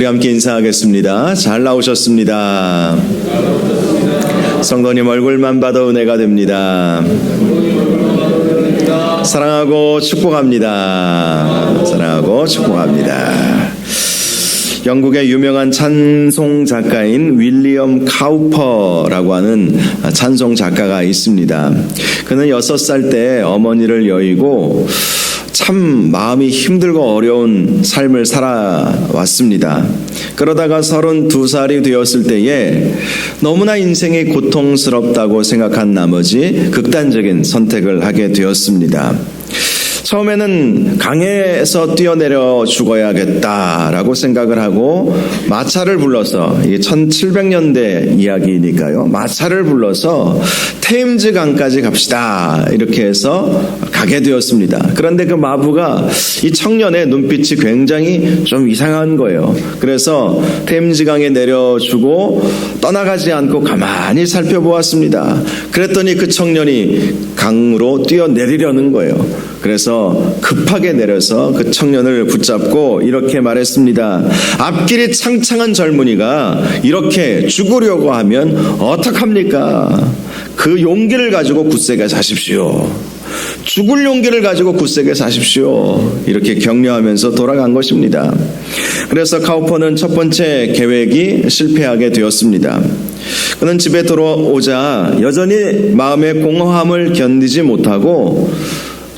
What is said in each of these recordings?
우리 함께 인사하겠습니다. 잘 나오셨습니다. 성도님 얼굴만 봐도 은혜가 됩니다. 사랑하고 축복합니다. 사랑하고 축복합니다. 영국의 유명한 찬송 작가인 윌리엄 카우퍼라고 하는 찬송 작가가 있습니다. 그는 6살 때 어머니를 여의고 참 마음이 힘들고 어려운 삶을 살아왔습니다. 그러다가 32살이 되었을 때에 너무나 인생이 고통스럽다고 생각한 나머지 극단적인 선택을 하게 되었습니다. 처음에는 강에서 뛰어내려 죽어야겠다라고 생각을 하고 마차를 불러서, 이게 1700년대 이야기니까요, 마차를 불러서 테임즈 강까지 갑시다 이렇게 해서 가게 되었습니다. 그런데 그 마부가 이 청년의 눈빛이 굉장히 좀 이상한 거예요. 그래서 테임즈 강에 내려주고 떠나가지 않고 가만히 살펴보았습니다. 그랬더니 그 청년이 강으로 뛰어내리려는 거예요. 그래서 급하게 내려서 그 청년을 붙잡고 이렇게 말했습니다. 앞길이 창창한 젊은이가 이렇게 죽으려고 하면 어떡합니까? 그 용기를 가지고 굳세게 사십시오. 죽을 용기를 가지고 굳세게 사십시오. 이렇게 격려하면서 돌아간 것입니다. 그래서 카우퍼는 첫 번째 계획이 실패하게 되었습니다. 그는 집에 돌아오자 여전히 마음의 공허함을 견디지 못하고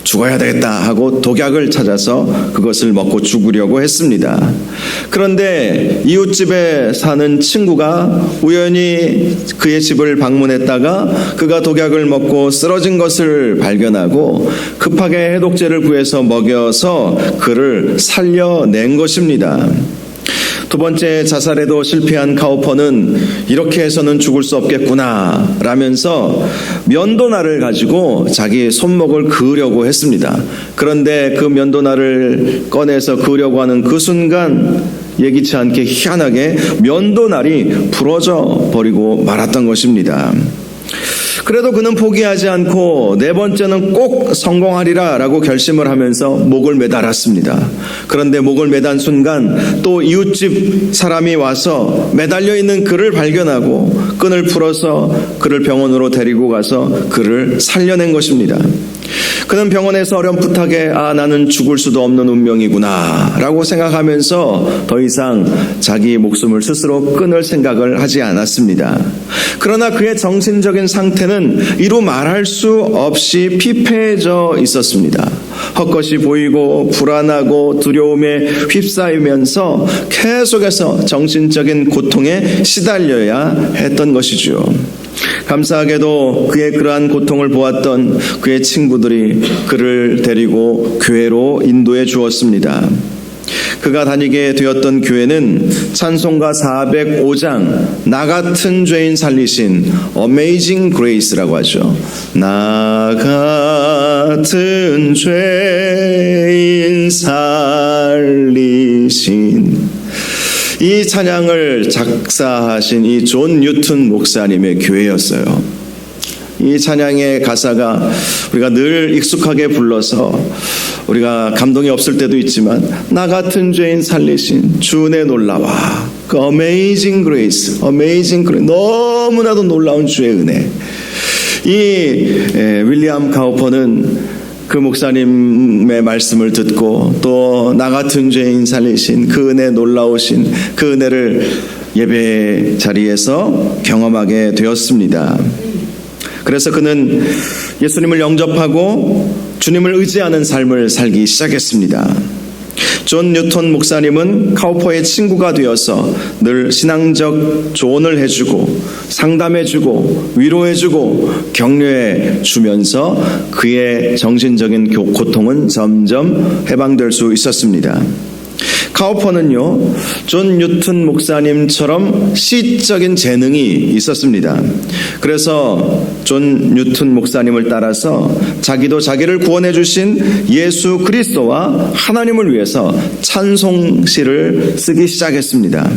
죽어야 되겠다 하고 독약을 찾아서 그것을 먹고 죽으려고 했습니다. 그런데 이웃집에 사는 친구가 우연히 그의 집을 방문했다가 그가 독약을 먹고 쓰러진 것을 발견하고 급하게 해독제를 구해서 먹여서 그를 살려낸 것입니다. 두 번째 자살에도 실패한 카우퍼는 이렇게 해서는 죽을 수 없겠구나 라면서 면도날을 가지고 자기 손목을 그으려고 했습니다. 그런데 그 면도날을 꺼내서 그으려고 하는 그 순간 예기치 않게 희한하게 면도날이 부러져 버리고 말았던 것입니다. 그래도 그는 포기하지 않고 네 번째는 꼭 성공하리라 라고 결심을 하면서 목을 매달았습니다. 그런데 목을 매단 순간 또 이웃집 사람이 와서 매달려 있는 그를 발견하고 끈을 풀어서 그를 병원으로 데리고 가서 그를 살려낸 것입니다. 그는 병원에서 어렴풋하게 나는 죽을 수도 없는 운명이구나 라고 생각하면서 더 이상 자기 목숨을 스스로 끊을 생각을 하지 않았습니다. 그러나 그의 정신적인 상태는 이루 말할 수 없이 피폐해져 있었습니다. 헛것이 보이고 불안하고 두려움에 휩싸이면서 계속해서 정신적인 고통에 시달려야 했던 것이죠. 감사하게도 그의 그러한 고통을 보았던 그의 친구들이 그를 데리고 교회로 인도해 주었습니다. 그가 다니게 되었던 교회는 찬송가 405장 나 같은 죄인 살리신 Amazing Grace라고 하죠. 나 같은 죄인 살리신, 이 찬양을 작사하신 이 존 뉴튼 목사님의 교회였어요. 이 찬양의 가사가 우리가 늘 익숙하게 불러서 우리가 감동이 없을 때도 있지만 나 같은 죄인 살리신 주 은혜 놀라와 그 Amazing Grace, Amazing Grace, 너무나도 놀라운 주의 은혜. 이 윌리엄 카우퍼는 그 목사님의 말씀을 듣고 또 나 같은 죄인 살리신 그 은혜, 놀라우신 그 은혜를 예배 자리에서 경험하게 되었습니다. 그래서 그는 예수님을 영접하고 주님을 의지하는 삶을 살기 시작했습니다. 존 뉴턴 목사님은 카우퍼의 친구가 되어서 늘 신앙적 조언을 해주고 상담해주고 위로해주고 격려해 주면서 그의 정신적인 고통은 점점 해방될 수 있었습니다. 카우퍼는요, 존 뉴튼 목사님처럼 시적인 재능이 있었습니다. 그래서 존 뉴튼 목사님을 따라서 자기도 자기를 구원해 주신 예수 그리스도와 하나님을 위해서 찬송시를 쓰기 시작했습니다.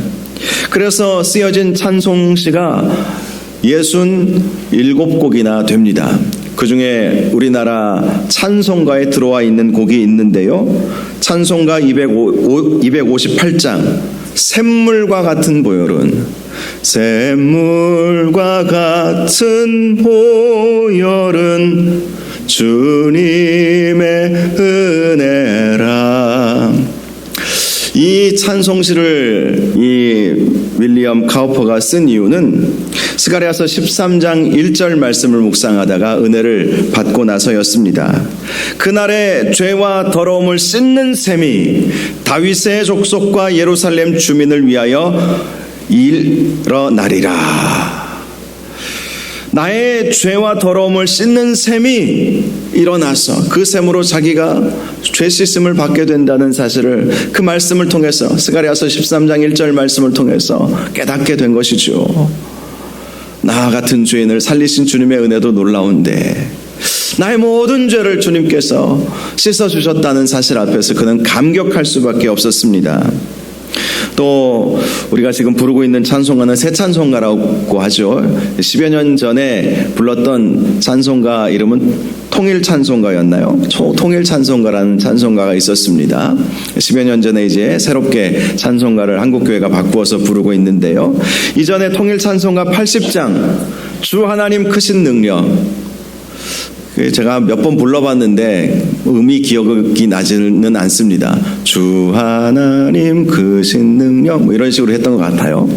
그래서 쓰여진 찬송시가 67곡이나 됩니다. 그 중에 우리나라 찬송가에 들어와 있는 곡이 있는데요. 찬송가 258장 샘물과 같은 보혈은, 샘물과 같은 보혈은 주님의 은혜라. 이 찬송시를 이 윌리엄 카우퍼가 쓴 이유는 스가랴서 13장 1절 말씀을 묵상하다가 은혜를 받고 나서였습니다. 그날의 죄와 더러움을 씻는 셈이 다윗의 족속과 예루살렘 주민을 위하여 일어나리라. 나의 죄와 더러움을 씻는 셈이 일어나서 그 셈으로 자기가 죄 씻음을 받게 된다는 사실을 그 말씀을 통해서, 스가랴서 13장 1절 말씀을 통해서 깨닫게 된 것이죠. 나 같은 죄인을 살리신 주님의 은혜도 놀라운데 나의 모든 죄를 주님께서 씻어주셨다는 사실 앞에서 그는 감격할 수밖에 없었습니다. 또 우리가 지금 부르고 있는 찬송가는 새 찬송가라고 하죠. 10여 년 전에 불렀던 찬송가 이름은 통일 찬송가였나요? 통일 찬송가라는 찬송가가 있었습니다. 10여 년 전에 이제 새롭게 찬송가를 한국교회가 바꾸어서 부르고 있는데요. 이전에 통일 찬송가 80장 주 하나님 크신 능력, 제가 몇 번 불러봤는데 음이 기억이 나지는 않습니다. 주 하나님 크신 능력, 이런 식으로 했던 것 같아요.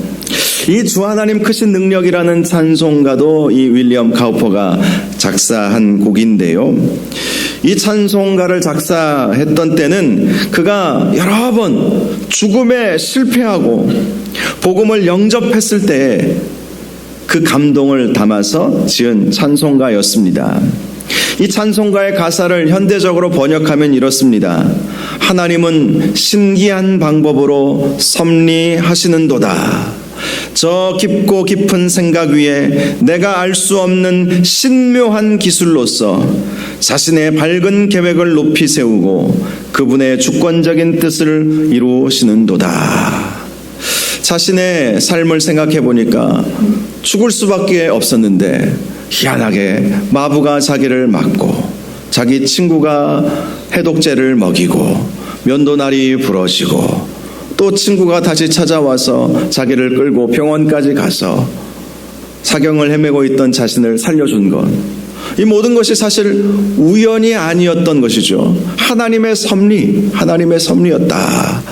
이 주 하나님 크신 능력이라는 찬송가도 이 윌리엄 카우퍼가 작사한 곡인데요. 이 찬송가를 작사했던 때는 그가 여러 번 죽음에 실패하고 복음을 영접했을 때 그 감동을 담아서 지은 찬송가였습니다. 이 찬송가의 가사를 현대적으로 번역하면 이렇습니다. 하나님은 신기한 방법으로 섭리하시는도다. 저 깊고 깊은 생각 위에 내가 알 수 없는 신묘한 기술로서 자신의 밝은 계획을 높이 세우고 그분의 주권적인 뜻을 이루시는도다. 자신의 삶을 생각해 보니까 죽을 수밖에 없었는데 희한하게 마부가 자기를 맞고 자기 친구가 해독제를 먹이고 면도날이 부러지고 또 친구가 다시 찾아와서 자기를 끌고 병원까지 가서 사경을 헤매고 있던 자신을 살려준 것, 이 모든 것이 사실 우연이 아니었던 것이죠. 하나님의 섭리, 하나님의 섭리였다.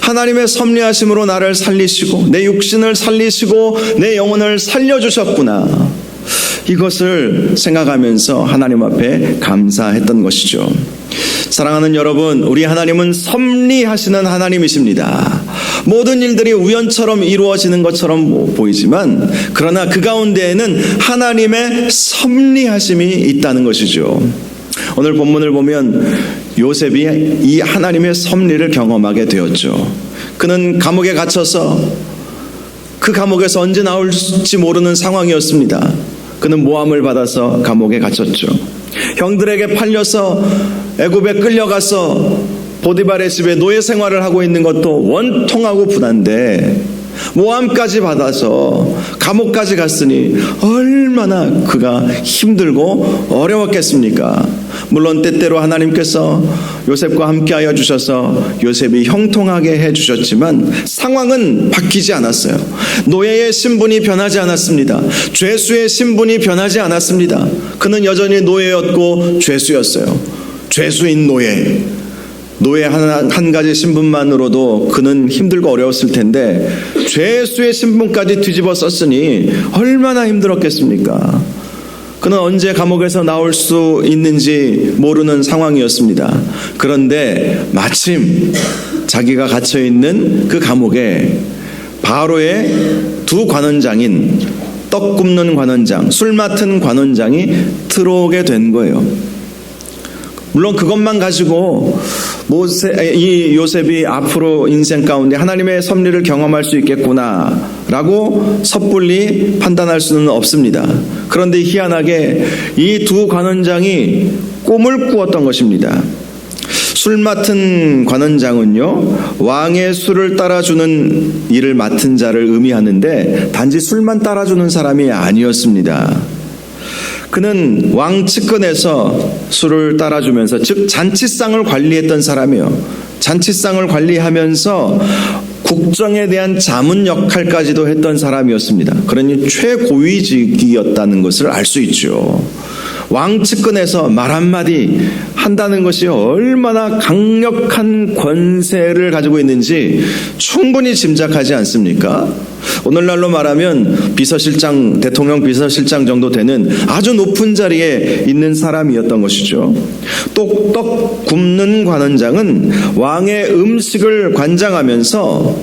하나님의 섭리하심으로 나를 살리시고 내 육신을 살리시고 내 영혼을 살려주셨구나. 이것을 생각하면서 하나님 앞에 감사했던 것이죠. 사랑하는 여러분, 우리 하나님은 섭리하시는 하나님이십니다. 모든 일들이 우연처럼 이루어지는 것처럼 보이지만 그러나 그 가운데에는 하나님의 섭리하심이 있다는 것이죠. 오늘 본문을 보면 요셉이 이 하나님의 섭리를 경험하게 되었죠. 그는 감옥에 갇혀서 그 감옥에서 언제 나올지 모르는 상황이었습니다. 그는 모함을 받아서 감옥에 갇혔죠. 형들에게 팔려서 애굽에 끌려가서 보디발의 집에 노예 생활을 하고 있는 것도 원통하고 분한데 모함까지 받아서 감옥까지 갔으니 얼마나 그가 힘들고 어려웠겠습니까? 물론 때때로 하나님께서 요셉과 함께하여 주셔서 요셉이 형통하게 해주셨지만 상황은 바뀌지 않았어요. 노예의 신분이 변하지 않았습니다. 죄수의 신분이 변하지 않았습니다. 그는 여전히 노예였고 죄수였어요. 죄수인 노예. 노예 한 가지 신분만으로도 그는 힘들고 어려웠을 텐데 죄수의 신분까지 뒤집어 썼으니 얼마나 힘들었겠습니까? 그는 언제 감옥에서 나올 수 있는지 모르는 상황이었습니다. 그런데 마침 자기가 갇혀있는 그 감옥에 바로의 두 관원장인 떡 굽는 관원장, 술 맡은 관원장이 들어오게 된 거예요. 물론 그것만 가지고 이 요셉이 앞으로 인생 가운데 하나님의 섭리를 경험할 수 있겠구나 라고 섣불리 판단할 수는 없습니다. 그런데 희한하게 이 두 관원장이 꿈을 꾸었던 것입니다. 술 맡은 관원장은요, 왕의 술을 따라주는 일을 맡은 자를 의미하는데 단지 술만 따라주는 사람이 아니었습니다. 그는 왕 측근에서 술을 따라주면서, 즉 잔치상을 관리했던 사람이요, 잔치상을 관리하면서 국정에 대한 자문 역할까지도 했던 사람이었습니다. 그러니 최고위직이었다는 것을 알 수 있죠. 왕 측근에서 말 한마디 한다는 것이 얼마나 강력한 권세를 가지고 있는지 충분히 짐작하지 않습니까? 오늘날로 말하면 비서실장, 대통령 비서실장 정도 되는 아주 높은 자리에 있는 사람이었던 것이죠. 똑똑 굽는 관원장은 왕의 음식을 관장하면서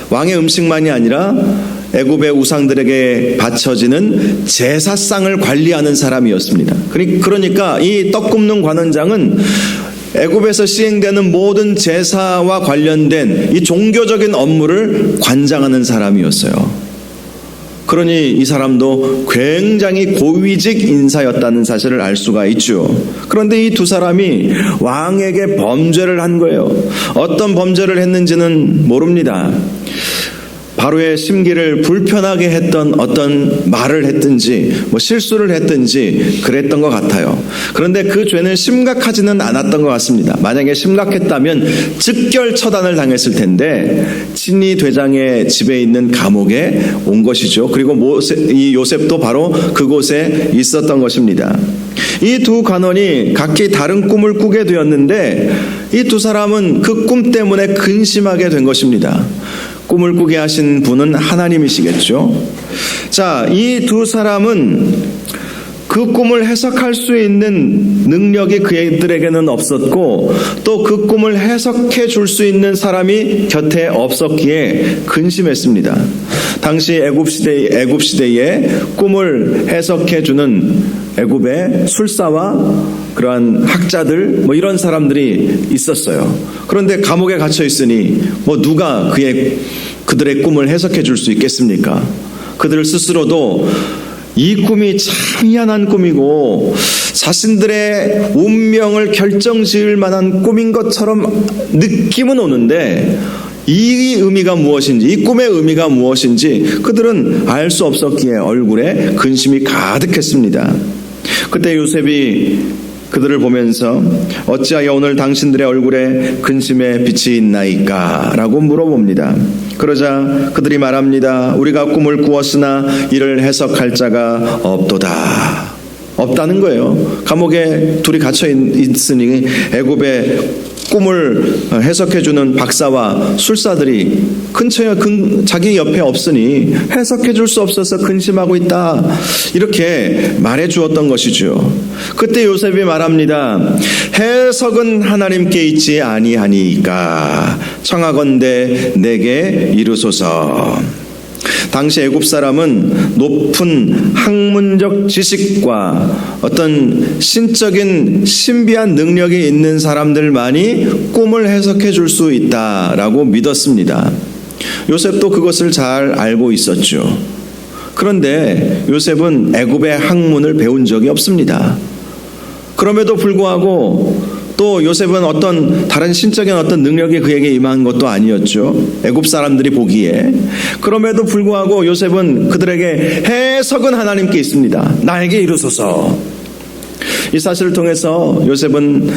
왕의 음식만이 아니라 애굽의 우상들에게 바쳐지는 제사상을 관리하는 사람이었습니다. 그러니까 이 떡 굽는 관원장은 애굽에서 시행되는 모든 제사와 관련된 이 종교적인 업무를 관장하는 사람이었어요. 그러니 이 사람도 굉장히 고위직 인사였다는 사실을 알 수가 있죠. 그런데 이 두 사람이 왕에게 범죄를 한 거예요. 어떤 범죄를 했는지는 모릅니다. 바로의 심기를 불편하게 했던 어떤 말을 했든지 실수를 했든지 그랬던 것 같아요. 그런데 그 죄는 심각하지는 않았던 것 같습니다. 만약에 심각했다면 즉결 처단을 당했을 텐데 친위 대장의 집에 있는 감옥에 온 것이죠. 그리고 이 요셉도 바로 그곳에 있었던 것입니다. 이 두 관원이 각기 다른 꿈을 꾸게 되었는데 이 두 사람은 그 꿈 때문에 근심하게 된 것입니다. 꿈을 꾸게 하신 분은 하나님이시겠죠. 자, 이 두 사람은 그 꿈을 해석할 수 있는 능력이 그들에게는 없었고 또 그 꿈을 해석해 줄 수 있는 사람이 곁에 없었기에 근심했습니다. 당시 애굽 시대에 꿈을 해석해 주는 애굽의 술사와 그러한 학자들 이런 사람들이 있었어요. 그런데 감옥에 갇혀 있으니 누가 그들의 꿈을 해석해 줄 수 있겠습니까? 그들 스스로도 이 꿈이 참 희한한 꿈이고 자신들의 운명을 결정지을 만한 꿈인 것처럼 느낌은 오는데 이 의미가 무엇인지, 이 꿈의 의미가 무엇인지 그들은 알 수 없었기에 얼굴에 근심이 가득했습니다. 그때 요셉이 그들을 보면서 어찌하여 오늘 당신들의 얼굴에 근심의 빛이 있나이까? 라고 물어봅니다. 그러자 그들이 말합니다. 우리가 꿈을 꾸었으나 이를 해석할 자가 없도다. 없다는 거예요. 감옥에 둘이 갇혀 있으니 애굽의 꿈을 해석해주는 박사와 술사들이 근처에 자기 옆에 없으니 해석해 줄 수 없어서 근심하고 있다. 이렇게 말해 주었던 것이죠. 그때 요셉이 말합니다. 해석은 하나님께 있지 아니하니까 청하건대 내게 이루소서. 당시 애굽 사람은 높은 학문적 지식과 어떤 신적인 신비한 능력이 있는 사람들만이 꿈을 해석해 줄 수 있다라고 믿었습니다. 요셉도 그것을 잘 알고 있었죠. 그런데 요셉은 애굽의 학문을 배운 적이 없습니다. 그럼에도 불구하고 또 요셉은 어떤 다른 신적인 어떤 능력이 그에게 임한 것도 아니었죠. 애굽 사람들이 보기에. 그럼에도 불구하고 요셉은 그들에게 해석은 하나님께 있습니다. 나에게 이루소서. 이 사실을 통해서 요셉은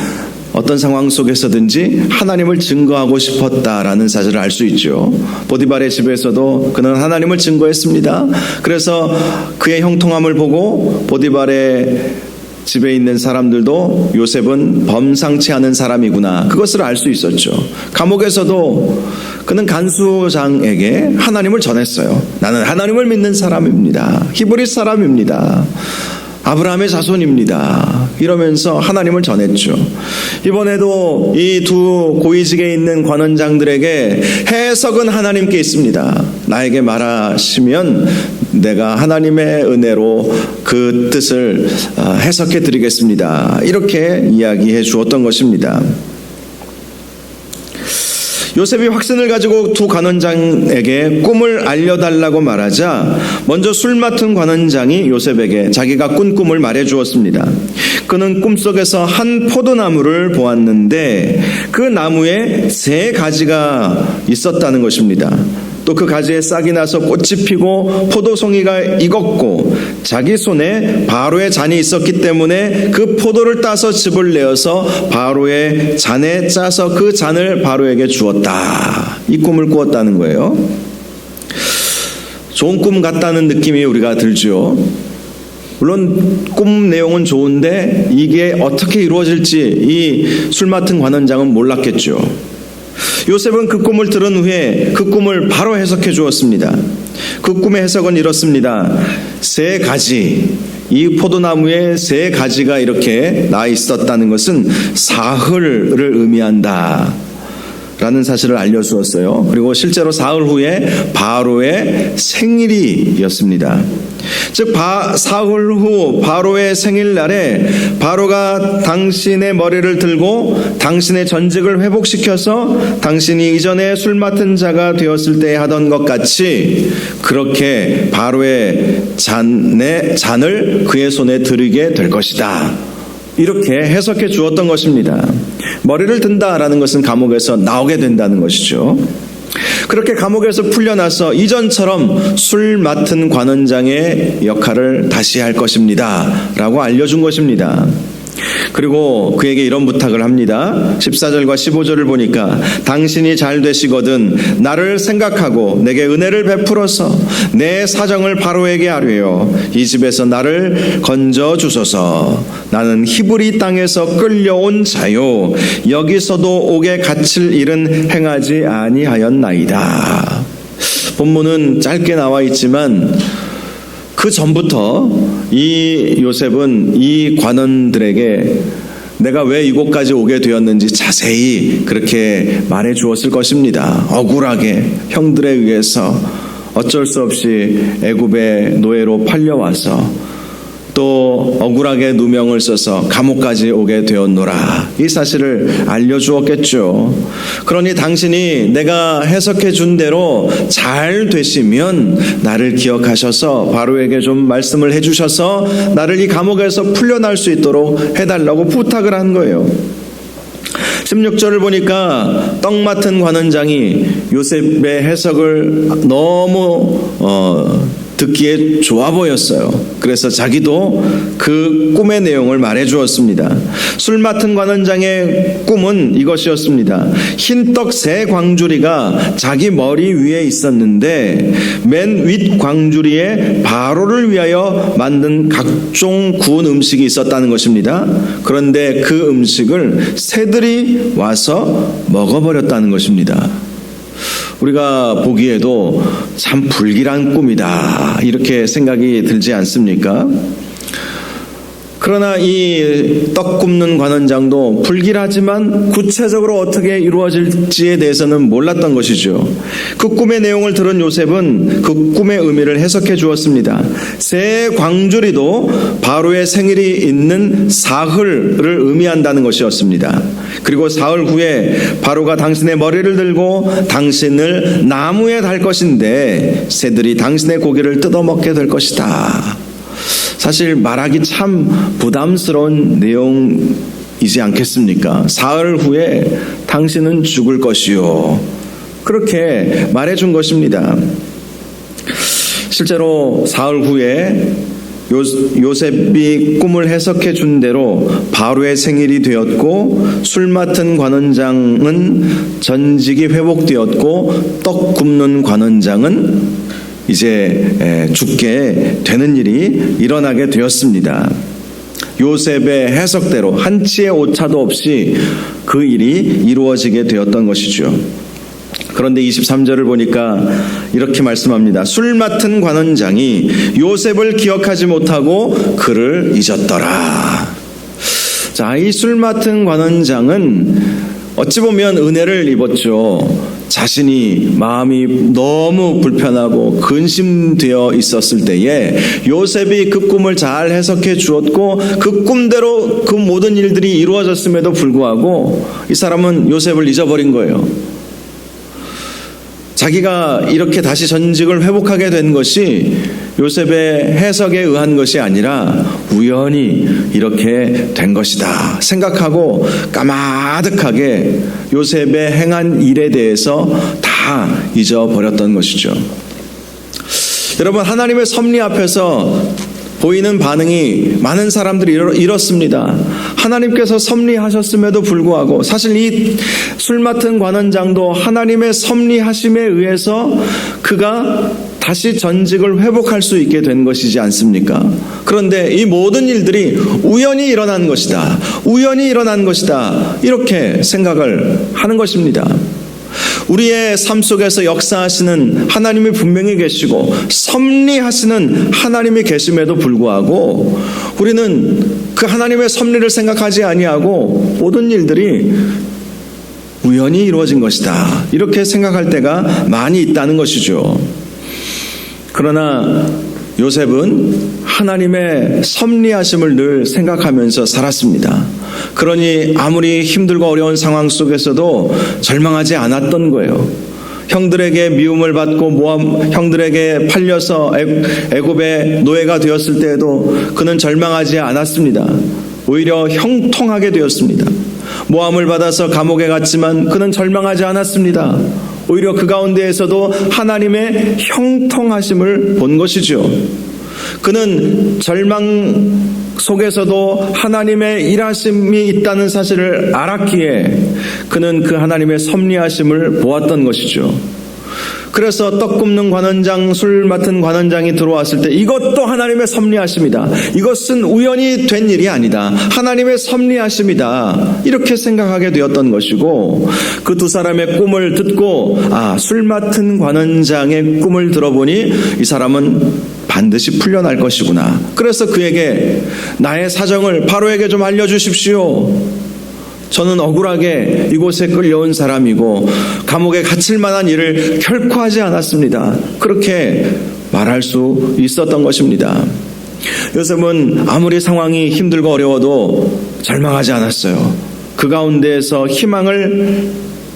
어떤 상황 속에서든지 하나님을 증거하고 싶었다라는 사실을 알 수 있죠. 보디발의 집에서도 그는 하나님을 증거했습니다. 그래서 그의 형통함을 보고 보디발의 집에 있는 사람들도 요셉은 범상치 않은 사람이구나, 그것을 알 수 있었죠. 감옥에서도 그는 간수장에게 하나님을 전했어요. 나는 하나님을 믿는 사람입니다. 히브리 사람입니다. 아브라함의 자손입니다. 이러면서 하나님을 전했죠. 이번에도 이 두 고위직에 있는 관원장들에게 해석은 하나님께 있습니다. 나에게 말하시면 내가 하나님의 은혜로 그 뜻을 해석해 드리겠습니다. 이렇게 이야기해 주었던 것입니다. 요셉이 확신을 가지고 두 관원장에게 꿈을 알려달라고 말하자 먼저 술 맡은 관원장이 요셉에게 자기가 꾼 꿈을 말해 주었습니다. 그는 꿈속에서 한 포도나무를 보았는데 그 나무에 3가지가 있었다는 것입니다. 또 그 가지에 싹이 나서 꽃이 피고 포도송이가 익었고 자기 손에 바로의 잔이 있었기 때문에 그 포도를 따서 즙을 내어서 바로의 잔에 짜서 그 잔을 바로에게 주었다. 이 꿈을 꾸었다는 거예요. 좋은 꿈 같다는 느낌이 우리가 들죠. 물론 꿈 내용은 좋은데 이게 어떻게 이루어질지 이 술 맡은 관원장은 몰랐겠죠. 요셉은 그 꿈을 들은 후에 그 꿈을 바로 해석해 주었습니다. 그 꿈의 해석은 이렇습니다. 세 가지, 이 포도나무에 세 가지가 이렇게 나 있었다는 것은 사흘을 의미한다 라는 사실을 알려주었어요. 그리고 실제로 사흘 후에 바로의 생일이었습니다. 즉 사흘 후 바로의 생일날에 바로가 당신의 머리를 들고 당신의 전직을 회복시켜서 당신이 이전에 술 맡은 자가 되었을 때 하던 것 같이 그렇게 바로의 잔을 그의 손에 드리게 될 것이다. 이렇게 해석해 주었던 것입니다. 머리를 든다라는 것은 감옥에서 나오게 된다는 것이죠. 그렇게 감옥에서 풀려나서 이전처럼 술 맡은 관원장의 역할을 다시 할 것입니다 라고 알려준 것입니다. 그리고 그에게 이런 부탁을 합니다. 14절과 15절을 보니까 당신이 잘 되시거든 나를 생각하고 내게 은혜를 베풀어서 내 사정을 바로에게 아뢰어 이 집에서 나를 건져 주소서. 나는 히브리 땅에서 끌려온 자요 여기서도 옥에 갇힐 일은 행하지 아니하였나이다. 본문은 짧게 나와 있지만 그 전부터 이 요셉은 이 관원들에게 내가 왜 이곳까지 오게 되었는지 자세히 그렇게 말해 주었을 것입니다. 억울하게 형들에 의해서 어쩔 수 없이 애굽의 노예로 팔려와서 또 억울하게 누명을 써서 감옥까지 오게 되었노라. 이 사실을 알려주었겠죠. 그러니 당신이 내가 해석해 준 대로 잘 되시면 나를 기억하셔서 바로에게 좀 말씀을 해주셔서 나를 이 감옥에서 풀려날 수 있도록 해달라고 부탁을 한 거예요. 16절을 보니까 떡 맡은 관원장이 요셉의 해석을 너무 듣기에 좋아 보였어요. 그래서 자기도 그 꿈의 내용을 말해 주었습니다. 술 맡은 관원장의 꿈은 이것이었습니다. 흰떡 세 광주리가 자기 머리 위에 있었는데 맨 윗 광주리에 바로를 위하여 만든 각종 구운 음식이 있었다는 것입니다. 그런데 그 음식을 새들이 와서 먹어버렸다는 것입니다. 우리가 보기에도 참 불길한 꿈이다 이렇게 생각이 들지 않습니까? 그러나 이 떡 굽는 관원장도 불길하지만 구체적으로 어떻게 이루어질지에 대해서는 몰랐던 것이죠. 그 꿈의 내용을 들은 요셉은 그 꿈의 의미를 해석해 주었습니다. 새 광주리도 바로의 생일이 있는 사흘을 의미한다는 것이었습니다. 그리고 사흘 후에 바로가 당신의 머리를 들고 당신을 나무에 달 것인데 새들이 당신의 고기를 뜯어먹게 될 것이다. 사실 말하기 참 부담스러운 내용이지 않겠습니까? 사흘 후에 당신은 죽을 것이요. 그렇게 말해준 것입니다. 실제로 사흘 후에 요셉이 꿈을 해석해 준 대로 바로의 생일이 되었고 술 맡은 관원장은 전직이 회복되었고 떡 굽는 관원장은 이제 죽게 되는 일이 일어나게 되었습니다. 요셉의 해석대로 한치의 오차도 없이 그 일이 이루어지게 되었던 것이죠. 그런데 23절을 보니까 이렇게 말씀합니다. 술 맡은 관원장이 요셉을 기억하지 못하고 그를 잊었더라. 자, 이 술 맡은 관원장은 어찌 보면 은혜를 입었죠. 자신이 마음이 너무 불편하고 근심되어 있었을 때에 요셉이 그 꿈을 잘 해석해 주었고 그 꿈대로 그 모든 일들이 이루어졌음에도 불구하고 이 사람은 요셉을 잊어버린 거예요. 자기가 이렇게 다시 전직을 회복하게 된 것이 요셉의 해석에 의한 것이 아니라 우연히 이렇게 된 것이다 생각하고 까마득하게 요셉의 행한 일에 대해서 다 다 잊어버렸던 것이죠. 여러분, 하나님의 섭리 앞에서 보이는 반응이 많은 사람들이 이렇습니다. 하나님께서 섭리하셨음에도 불구하고, 사실 이 술 맡은 관원장도 하나님의 섭리하심에 의해서 그가 다시 전직을 회복할 수 있게 된 것이지 않습니까? 그런데 이 모든 일들이 우연히 일어난 것이다. 우연히 일어난 것이다. 이렇게 생각을 하는 것입니다. 우리의 삶 속에서 역사하시는 하나님이 분명히 계시고 섭리하시는 하나님이 계심에도 불구하고 우리는 그 하나님의 섭리를 생각하지 아니하고 모든 일들이 우연히 이루어진 것이다. 이렇게 생각할 때가 많이 있다는 것이죠. 그러나 요셉은 하나님의 섭리하심을 늘 생각하면서 살았습니다. 그러니 아무리 힘들고 어려운 상황 속에서도 절망하지 않았던 거예요. 형들에게 미움을 받고 모압 형들에게 팔려서 애굽의 노예가 되었을 때에도 그는 절망하지 않았습니다. 오히려 형통하게 되었습니다. 모함을 받아서 감옥에 갔지만 그는 절망하지 않았습니다. 오히려 그 가운데에서도 하나님의 형통하심을 본 것이죠. 그는 절망 속에서도 하나님의 일하심이 있다는 사실을 알았기에 그는 그 하나님의 섭리하심을 보았던 것이죠. 그래서 떡 굽는 관원장, 술 맡은 관원장이 들어왔을 때 이것도 하나님의 섭리하심이다. 이것은 우연히 된 일이 아니다. 하나님의 섭리하심이다. 이렇게 생각하게 되었던 것이고, 그 두 사람의 꿈을 듣고 술 맡은 관원장의 꿈을 들어보니 이 사람은 반드시 풀려날 것이구나. 그래서 그에게 나의 사정을 바로에게 좀 알려주십시오. 저는 억울하게 이곳에 끌려온 사람이고 감옥에 갇힐 만한 일을 결코 하지 않았습니다. 그렇게 말할 수 있었던 것입니다. 요셉은 아무리 상황이 힘들고 어려워도 절망하지 않았어요. 그 가운데에서 희망을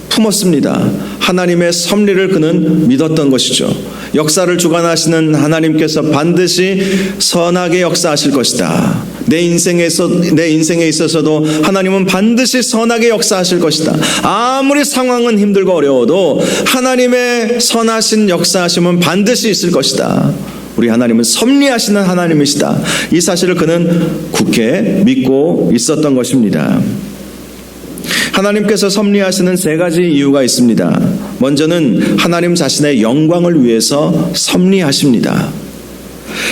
품었습니다. 하나님의 섭리를 그는 믿었던 것이죠. 역사를 주관하시는 하나님께서 반드시 선하게 역사하실 것이다. 내 인생에 있어서도 하나님은 반드시 선하게 역사하실 것이다. 아무리 상황은 힘들고 어려워도 하나님의 선하신 역사하심은 반드시 있을 것이다. 우리 하나님은 섭리하시는 하나님이시다. 이 사실을 그는 굳게 믿고 있었던 것입니다. 하나님께서 섭리하시는 세 가지 이유가 있습니다. 먼저는 하나님 자신의 영광을 위해서 섭리하십니다.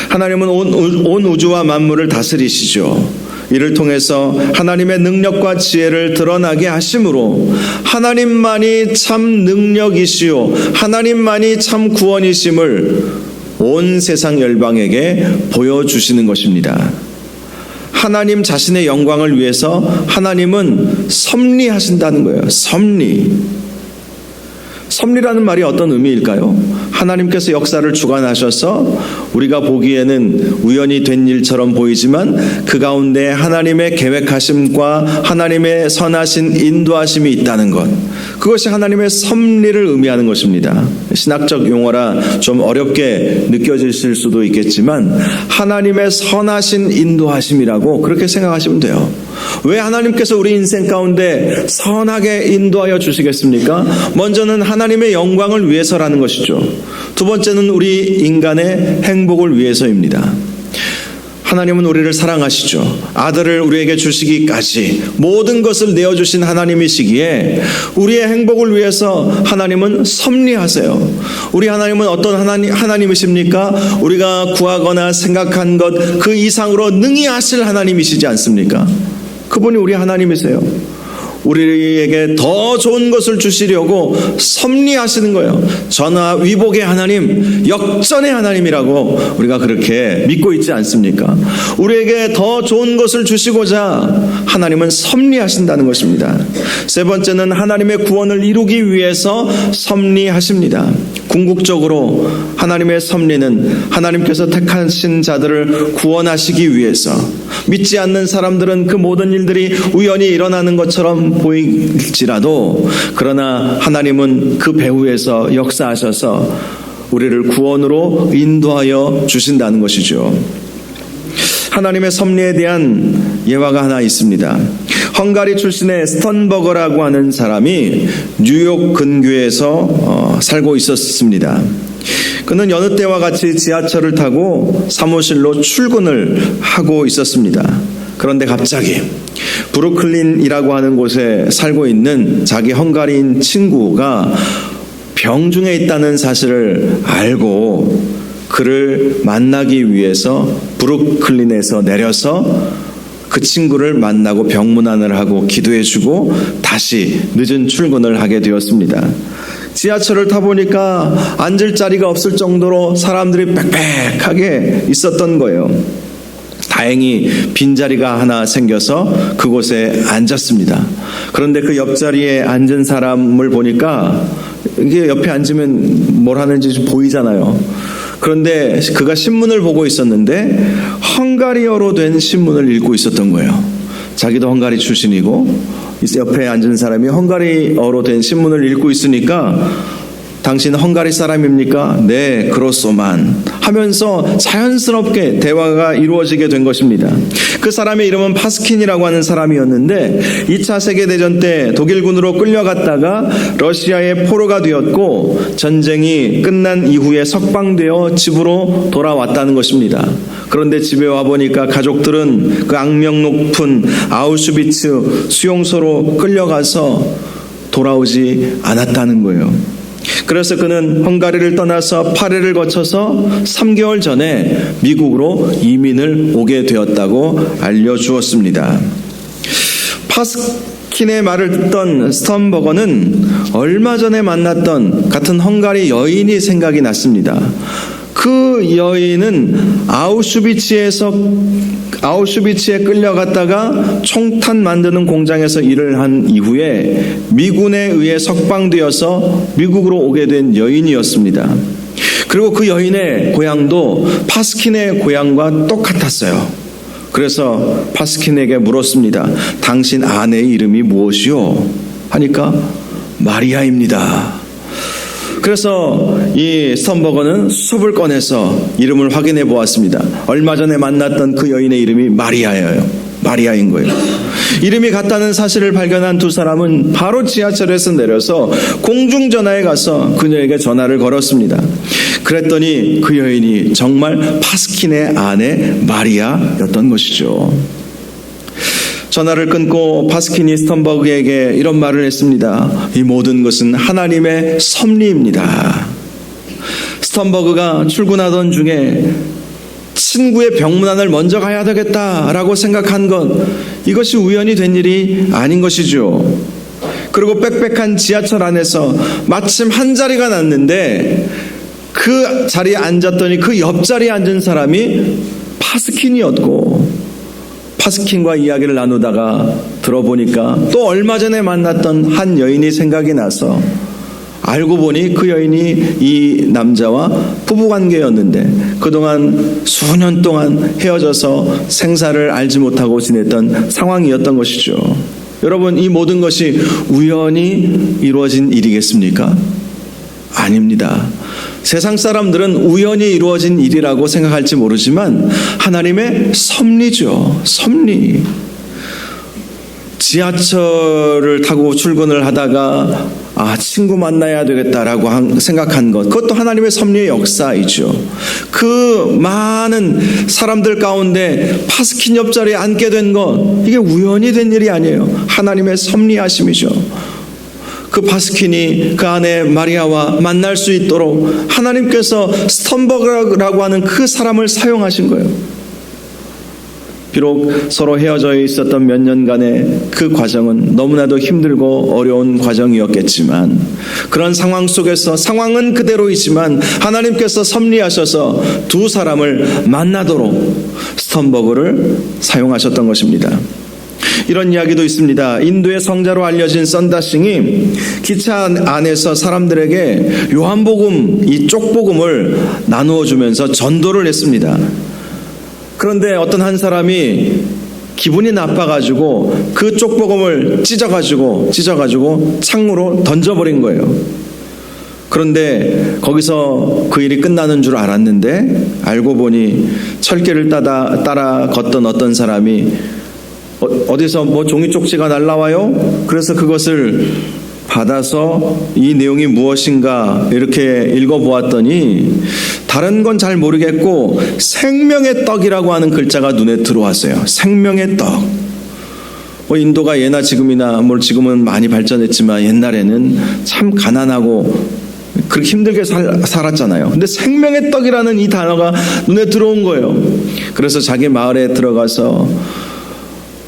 하나님은 온 우주와 만물을 다스리시죠. 이를 통해서 하나님의 능력과 지혜를 드러나게 하심으로 하나님만이 참 능력이시요 하나님만이 참 구원이심을 온 세상 열방에게 보여주시는 것입니다. 하나님 자신의 영광을 위해서 하나님은 섭리하신다는 거예요. 섭리라는 말이 어떤 의미일까요? 하나님께서 역사를 주관하셔서 우리가 보기에는 우연히 된 일처럼 보이지만 그 가운데 하나님의 계획하심과 하나님의 선하신 인도하심이 있다는 것, 그것이 하나님의 섭리를 의미하는 것입니다. 신학적 용어라 좀 어렵게 느껴지실 수도 있겠지만 하나님의 선하신 인도하심이라고 그렇게 생각하시면 돼요. 왜 하나님께서 우리 인생 가운데 선하게 인도하여 주시겠습니까? 먼저는 하나님의 영광을 위해서라는 것이죠. 두 번째는 우리 인간의 행복을 위해서입니다. 하나님은 우리를 사랑하시죠. 아들을 우리에게 주시기까지 모든 것을 내어주신 하나님이시기에 우리의 행복을 위해서 하나님은 섭리하세요. 우리 하나님은 어떤 하나님이십니까? 우리가 구하거나 생각한 것 그 이상으로 능히 하실 하나님이시지 않습니까? 그분이 우리 하나님이세요. 우리에게 더 좋은 것을 주시려고 섭리하시는 거예요. 전하 위복의 하나님, 역전의 하나님이라고 우리가 그렇게 믿고 있지 않습니까? 우리에게 더 좋은 것을 주시고자 하나님은 섭리하신다는 것입니다. 세 번째는 하나님의 구원을 이루기 위해서 섭리하십니다. 궁극적으로 하나님의 섭리는 하나님께서 택하신 자들을 구원하시기 위해서, 믿지 않는 사람들은 그 모든 일들이 우연히 일어나는 것처럼 보일지라도 그러나 하나님은 그 배후에서 역사하셔서 우리를 구원으로 인도하여 주신다는 것이죠. 하나님의 섭리에 대한 예화가 하나 있습니다. 헝가리 출신의 스턴버거라고 하는 사람이 뉴욕 근교에서 살고 있었습니다. 그는 여느 때와 같이 지하철을 타고 사무실로 출근을 하고 있었습니다. 그런데 갑자기 브루클린이라고 하는 곳에 살고 있는 자기 헝가리인 친구가 병중에 있다는 사실을 알고 그를 만나기 위해서 브루클린에서 내려서 그 친구를 만나고 병문안을 하고 기도해주고 다시 늦은 출근을 하게 되었습니다. 지하철을 타보니까 앉을 자리가 없을 정도로 사람들이 빽빽하게 있었던 거예요. 다행히 빈자리가 하나 생겨서 그곳에 앉았습니다. 그런데 그 옆자리에 앉은 사람을 보니까 이게 옆에 앉으면 뭘 하는지 좀 보이잖아요. 그런데 그가 신문을 보고 있었는데 헝가리어로 된 신문을 읽고 있었던 거예요. 자기도 헝가리 출신이고 옆에 앉은 사람이 헝가리어로 된 신문을 읽고 있으니까 당신 헝가리 사람입니까? 네, 그렇소만 하면서 자연스럽게 대화가 이루어지게 된 것입니다. 그 사람의 이름은 파스킨이라고 하는 사람이었는데 2차 세계대전 때 독일군으로 끌려갔다가 러시아의 포로가 되었고 전쟁이 끝난 이후에 석방되어 집으로 돌아왔다는 것입니다. 그런데 집에 와보니까 가족들은 그 악명 높은 아우슈비츠 수용소로 끌려가서 돌아오지 않았다는 거예요. 그래서 그는 헝가리를 떠나서 파리를 거쳐서 3개월 전에 미국으로 이민을 오게 되었다고 알려주었습니다. 파스킨의 말을 듣던 스턴버거는 얼마 전에 만났던 같은 헝가리 여인이 생각이 났습니다. 그 여인은 아우슈비츠에 끌려갔다가 총탄 만드는 공장에서 일을 한 이후에 미군에 의해 석방되어서 미국으로 오게 된 여인이었습니다. 그리고 그 여인의 고향도 파스킨의 고향과 똑같았어요. 그래서 파스킨에게 물었습니다. 당신 아내의 이름이 무엇이요? 하니까 마리아입니다. 그래서 이 스턴버거는 수첩을 꺼내서 이름을 확인해 보았습니다. 얼마 전에 만났던 그 여인의 이름이 마리아인 거예요. 이름이 같다는 사실을 발견한 두 사람은 바로 지하철에서 내려서 공중전화에 가서 그녀에게 전화를 걸었습니다. 그랬더니 그 여인이 정말 파스킨의 아내 마리아였던 것이죠. 전화를 끊고 파스킨이 스턴버그에게 이런 말을 했습니다. 이 모든 것은 하나님의 섭리입니다. 스턴버그가 출근하던 중에 친구의 병문안을 먼저 가야 되겠다라고 생각한 것, 이것이 우연히 된 일이 아닌 것이죠. 그리고 빽빽한 지하철 안에서 마침 한 자리가 났는데 그 자리에 앉았더니 그 옆자리에 앉은 사람이 파스킨이었고, 파스킨과 이야기를 나누다가 들어보니까 또 얼마 전에 만났던 한 여인이 생각이 나서 알고 보니 그 여인이 이 남자와 부부관계였는데 그동안 수년 동안 헤어져서 생사를 알지 못하고 지냈던 상황이었던 것이죠. 여러분, 이 모든 것이 우연히 이루어진 일이겠습니까? 아닙니다. 세상 사람들은 우연히 이루어진 일이라고 생각할지 모르지만 하나님의 섭리죠. 섭리. 지하철을 타고 출근을 하다가 친구 만나야 되겠다라고 생각한 것, 그것도 하나님의 섭리의 역사이죠. 그 많은 사람들 가운데 파스킨 옆자리에 앉게 된 것, 이게 우연히 된 일이 아니에요. 하나님의 섭리하심이죠. 그 파스킨이 그 아내 마리아와 만날 수 있도록 하나님께서 스턴버그라고 하는 그 사람을 사용하신 거예요. 비록 서로 헤어져 있었던 몇 년간의 그 과정은 너무나도 힘들고 어려운 과정이었겠지만, 그런 상황 속에서 상황은 그대로이지만 하나님께서 섭리하셔서 두 사람을 만나도록 스턴버그를 사용하셨던 것입니다. 이런 이야기도 있습니다. 인도의 성자로 알려진 썬다싱이 기차 안에서 사람들에게 요한복음, 이 쪽복음을 나누어 주면서 전도를 했습니다. 그런데 어떤 한 사람이 기분이 나빠가지고 그 쪽복음을 찢어가지고 창으로 던져버린 거예요. 그런데 거기서 그 일이 끝나는 줄 알았는데 알고 보니 철길을 따라 걷던 어떤 사람이 어디서 종이 쪽지가 날라와요? 그래서 그것을 받아서 이 내용이 무엇인가 이렇게 읽어보았더니 다른 건 잘 모르겠고 생명의 떡이라고 하는 글자가 눈에 들어왔어요. 생명의 떡. 인도가 예나 지금이나 지금은 많이 발전했지만 옛날에는 참 가난하고 그렇게 힘들게 살았잖아요. 근데 생명의 떡이라는 이 단어가 눈에 들어온 거예요. 그래서 자기 마을에 들어가서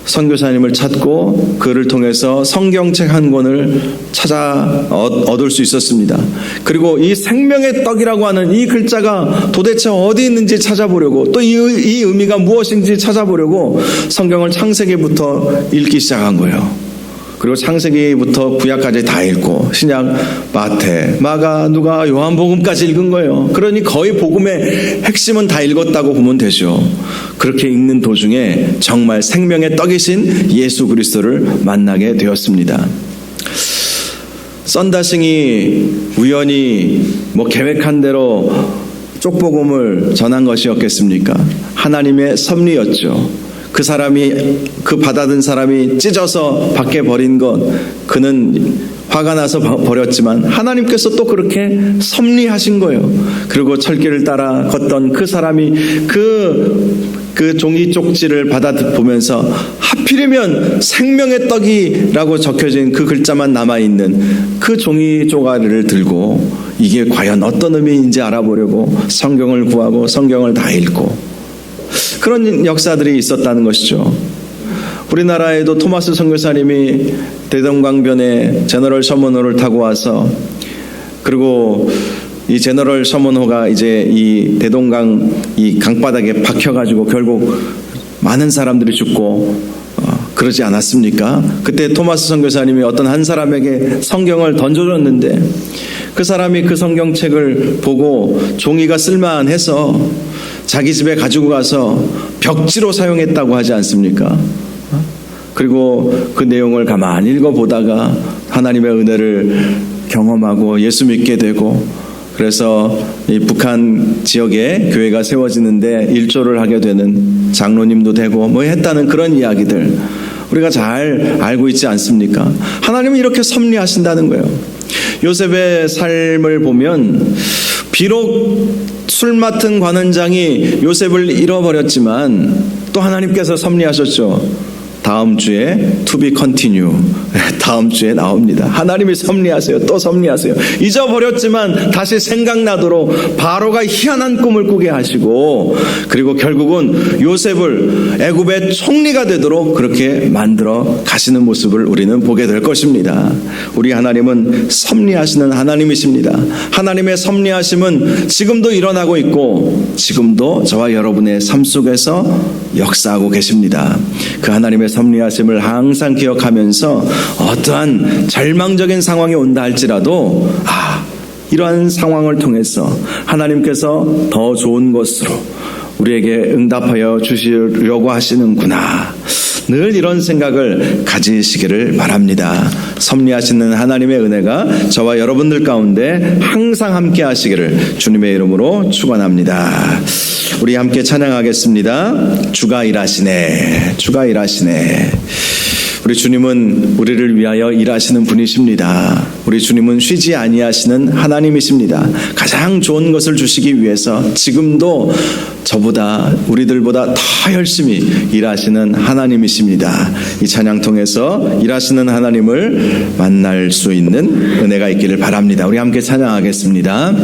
선교사님을 찾고 그를 통해서 성경책 한 권을 찾아 얻을 수 있었습니다. 그리고 이 생명의 떡이라고 하는 이 글자가 도대체 어디 있는지 찾아보려고, 또 이 의미가 무엇인지 찾아보려고 성경을 창세기부터 읽기 시작한 거예요. 그리고 창세기부터 구약까지 다 읽고 신약 마태, 마가, 누가, 요한복음까지 읽은 거예요. 그러니 거의 복음의 핵심은 다 읽었다고 보면 되죠. 그렇게 읽는 도중에 정말 생명의 떡이신 예수 그리스도를 만나게 되었습니다. 썬다싱이 우연히 계획한 대로 쪽복음을 전한 것이었겠습니까? 하나님의 섭리였죠. 그 받아든 사람이 찢어서 밖에 버린 것, 그는 화가 나서 버렸지만 하나님께서 또 그렇게 섭리하신 거예요. 그리고 철길을 따라 걷던 그 사람이 그 종이 쪽지를 받아보면서 하필이면 생명의 떡이라고 적혀진 그 글자만 남아있는 그 종이 쪼가리를 들고 이게 과연 어떤 의미인지 알아보려고 성경을 구하고 성경을 다 읽고 그런 역사들이 있었다는 것이죠. 우리나라에도 토마스 선교사님이 대동강변에 제너럴 셔먼호를 타고 와서, 그리고 이 제너럴 셔먼호가 이제 이 대동강 이 강바닥에 박혀가지고 결국 많은 사람들이 죽고 그러지 않았습니까? 그때 토마스 선교사님이 어떤 한 사람에게 성경을 던져줬는데 그 사람이 그 성경책을 보고 종이가 쓸만해서 자기 집에 가지고 가서 벽지로 사용했다고 하지 않습니까? 그리고 그 내용을 가만히 읽어보다가 하나님의 은혜를 경험하고 예수 믿게 되고, 그래서 이 북한 지역에 교회가 세워지는데 일조를 하게 되는 장로님도 되고 했다는 그런 이야기들 우리가 잘 알고 있지 않습니까? 하나님은 이렇게 섭리하신다는 거예요. 요셉의 삶을 보면 비록 술 맡은 관원장이 요셉을 잃어버렸지만 또 하나님께서 섭리하셨죠. 다음 주에 to be continue, 다음 주에 나옵니다. 하나님이 섭리하세요. 또 섭리하세요. 잊어버렸지만 다시 생각나도록 바로가 희한한 꿈을 꾸게 하시고, 그리고 결국은 요셉을 애굽의 총리가 되도록 그렇게 만들어 가시는 모습을 우리는 보게 될 것입니다. 우리 하나님은 섭리하시는 하나님이십니다. 하나님의 섭리하심은 지금도 일어나고 있고 지금도 저와 여러분의 삶 속에서 역사하고 계십니다. 그 하나님의 섭리하심을 항상 기억하면서 어떠한 절망적인 상황이 온다 할지라도 이러한 상황을 통해서 하나님께서 더 좋은 것으로 우리에게 응답하여 주시려고 하시는구나, 늘 이런 생각을 가지시기를 바랍니다. 섭리하시는 하나님의 은혜가 저와 여러분들 가운데 항상 함께 하시기를 주님의 이름으로 축원합니다. 우리 함께 찬양하겠습니다. 주가 일하시네, 주가 일하시네. 우리 주님은 우리를 위하여 일하시는 분이십니다. 우리 주님은 쉬지 아니하시는 하나님이십니다. 가장 좋은 것을 주시기 위해서 지금도 저보다 우리들보다 더 열심히 일하시는 하나님이십니다. 이 찬양 통해서 일하시는 하나님을 만날 수 있는 은혜가 있기를 바랍니다. 우리 함께 찬양하겠습니다.